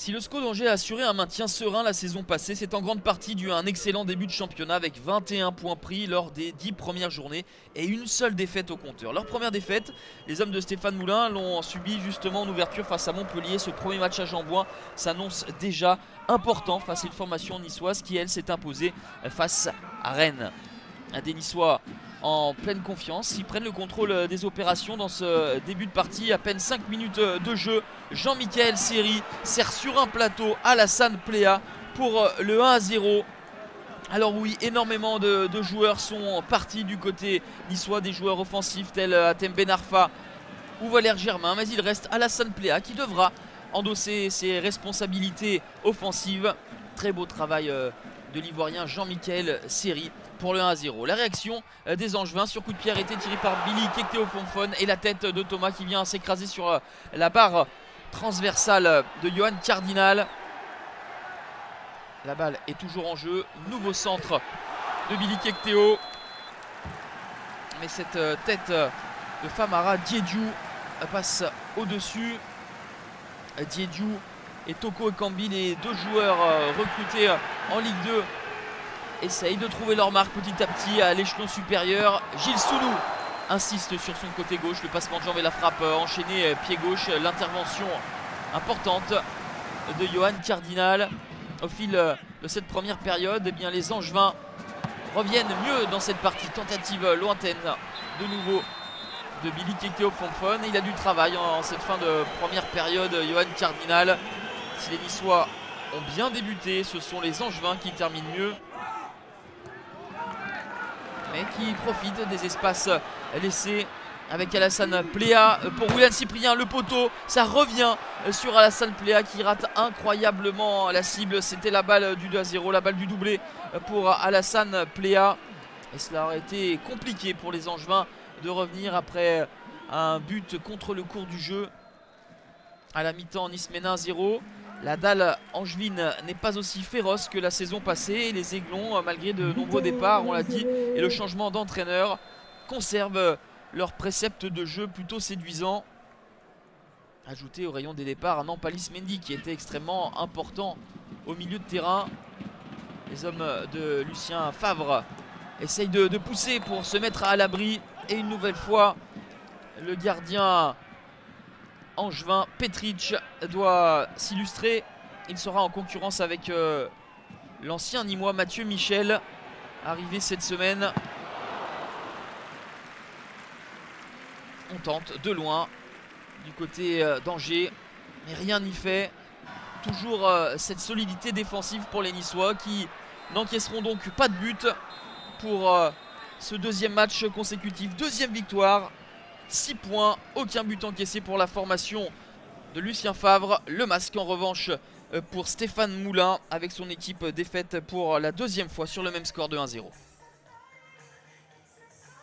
Si le SCO d'Angers a assuré un maintien serein la saison passée, c'est en grande partie dû à un excellent début de championnat avec 21 points pris lors des 10 premières journées et une seule défaite au compteur. Leur première défaite, les hommes de Stéphane Moulin l'ont subi justement en ouverture face à Montpellier. Ce premier match à Jean-Bouin s'annonce déjà important face à une formation niçoise qui elle s'est imposée face à Rennes. Des Niçois en pleine confiance, ils prennent le contrôle des opérations dans ce début de partie. À peine 5 minutes de jeu, Jean-Michel Seri sert sur un plateau Alassane Pléa pour le 1-0. Alors oui, énormément de joueurs sont partis du côté niçois, des joueurs offensifs tels Hatem Ben Arfa ou Valère Germain, mais il reste Alassane Pléa qui devra endosser ses responsabilités offensives. Très beau travail de l'Ivoirien Jean-Michel Seri pour le 1-0. La réaction des Angevins sur coup de pied arrêté tiré par Billy Kektéo Fonfon et la tête de Thomas qui vient s'écraser sur la barre transversale de Johan Cardinal. La balle est toujours en jeu. Nouveau centre de Billy Kektéo. Mais cette tête de Famara Diédhiou passe au-dessus. Diédhiou et Toko Ekambi, les deux joueurs recrutés en Ligue 2, essayent de trouver leur marque petit à petit à l'échelon supérieur. Gilles Soulou insiste sur son côté gauche, le passement de jambe et la frappe enchaînée pied gauche. L'intervention importante de Johan Cardinal. Au fil de cette première période, eh bien, les Angevins reviennent mieux dans cette partie. Tentative lointaine de nouveau de Billy Kektéo Fonfon. Il a du travail en cette fin de première période, Johan Cardinal. Si les Niçois ont bien débuté, ce sont les Angevins qui terminent mieux, mais qui profitent des espaces laissés avec Alassane Pléa pour Willian Cyprien. Le poteau, ça revient sur Alassane Pléa qui rate incroyablement la cible. C'était la balle du 2-0, la balle du doublé pour Alassane Pléa. Et cela aurait été compliqué pour les Angevins de revenir après un but contre le cours du jeu. À la mi-temps, Nice mène 1-0. La dalle angevine n'est pas aussi féroce que la saison passée. Et les Aiglons, malgré de nombreux départs, on l'a dit, et le changement d'entraîneur, conservent leur précepte de jeu plutôt séduisant. Ajouté au rayon des départs un Nampalis Mendy qui était extrêmement important au milieu de terrain. Les hommes de Lucien Favre essayent de pousser pour se mettre à l'abri. Et une nouvelle fois, le gardien angevin Petric doit s'illustrer. Il sera en concurrence avec l'ancien Nîmois Mathieu Michel, arrivé cette semaine. On tente de loin du côté d'Angers, mais rien n'y fait. Toujours cette solidité défensive pour les Niçois qui n'encaisseront donc pas de but pour ce deuxième match consécutif. Deuxième victoire, 6 points, aucun but encaissé pour la formation de Lucien Favre. Le masque en revanche pour Stéphane Moulin avec son équipe défaite pour la deuxième fois sur le même score de 1-0.